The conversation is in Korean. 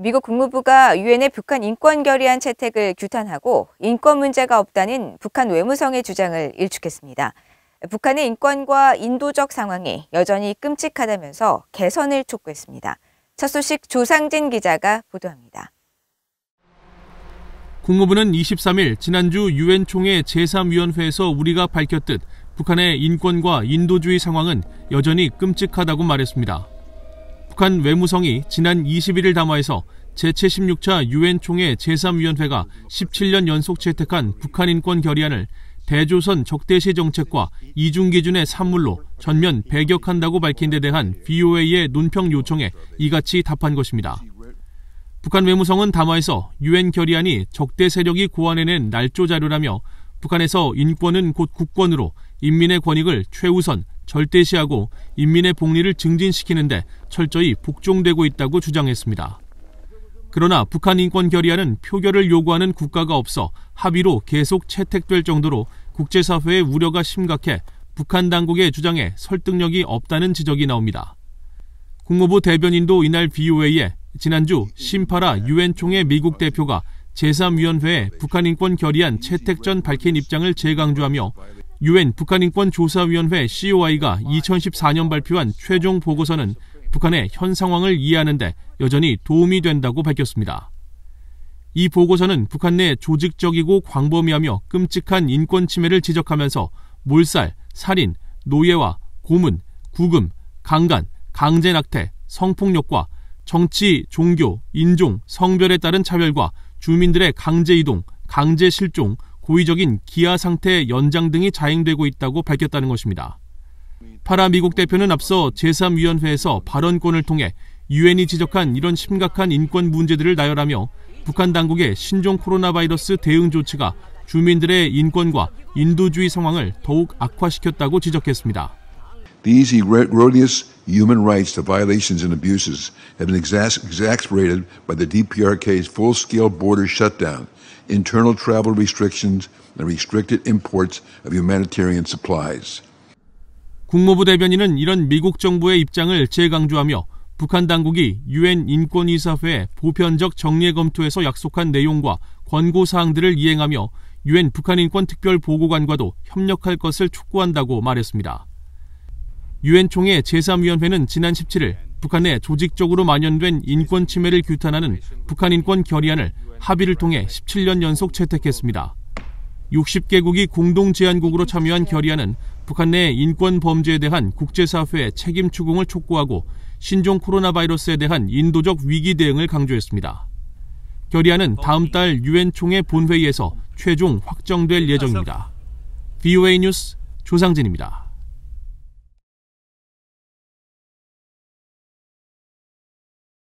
미국 국무부가 유엔의 북한 인권 결의안 채택을 규탄하고 인권 문제가 없다는 북한 외무성의 주장을 일축했습니다. 북한의 인권과 인도적 상황이 여전히 끔찍하다면서 개선을 촉구했습니다. 첫 소식 조상진 기자가 보도합니다. 국무부는 23일 지난주 유엔 총회 제3위원회에서 우리가 밝혔듯 북한의 인권과 인도주의 상황은 여전히 끔찍하다고 말했습니다. 북한 외무성이 지난 21일 담화에서 제76차 유엔 총회 제3위원회가 17년 연속 채택한 북한 인권 결의안을 대조선 적대시 정책과 이중기준의 산물로 전면 배격한다고 밝힌 데 대한 VOA의 논평 요청에 이같이 답한 것입니다. 북한 외무성은 담화에서 유엔 결의안이 적대 세력이 고안해낸 날조 자료라며 북한에서 인권은 곧 국권으로 인민의 권익을 최우선, 절대시하고 인민의 복리를 증진시키는데 철저히 복종되고 있다고 주장했습니다. 그러나 북한 인권 결의안은 표결을 요구하는 국가가 없어 합의로 계속 채택될 정도로 국제사회의 우려가 심각해 북한 당국의 주장에 설득력이 없다는 지적이 나옵니다. 국무부 대변인도 이날 VOA에 지난주 심파라 유엔 총회 미국 대표가 제3위원회에 북한 인권 결의안 채택 전 밝힌 입장을 재강조하며 유엔 북한인권조사위원회 COI가 2014년 발표한 최종 보고서는 북한의 현 상황을 이해하는 데 여전히 도움이 된다고 밝혔습니다. 이 보고서는 북한 내 조직적이고 광범위하며 끔찍한 인권 침해를 지적하면서 몰살, 살인, 노예화, 고문, 구금, 강간, 강제 낙태, 성폭력과 정치, 종교, 인종, 성별에 따른 차별과 주민들의 강제 이동, 강제 실종, 고의적인 기아 상태 연장 등이 자행되고 있다고 밝혔다는 것입니다. 파라 미국 대표는 앞서 제3위원회에서 발언권을 통해 유엔이 지적한 이런 심각한 인권 문제들을 나열하며 북한 당국의 신종 코로나 바이러스 대응 조치가 주민들의 인권과 인도주의 상황을 더욱 악화시켰다고 지적했습니다. These erroneous human rights violations and abuses have been exacerbated by the DPRK's full-scale border shutdown, internal travel restrictions, and restricted imports of humanitarian supplies. 국무부 대변인은 이런 미국 정부의 입장을 재강조하며 북한 당국이 유엔 인권이사회 보편적 정례 검토에서 약속한 내용과 권고 사항들을 이행하며 유엔 북한인권특별보고관과도 협력할 것을 촉구한다고 말했습니다. 유엔 총회 제3위원회는 지난 17일 북한 내 조직적으로 만연된 인권 침해를 규탄하는 북한 인권 결의안을 합의를 통해 17년 연속 채택했습니다. 60개국이 공동 제안국으로 참여한 결의안은 북한 내 인권 범죄에 대한 국제사회의 책임 추궁을 촉구하고 신종 코로나 바이러스에 대한 인도적 위기 대응을 강조했습니다. 결의안은 다음 달 유엔 총회 본회의에서 최종 확정될 예정입니다. VOA 뉴스 조상진입니다.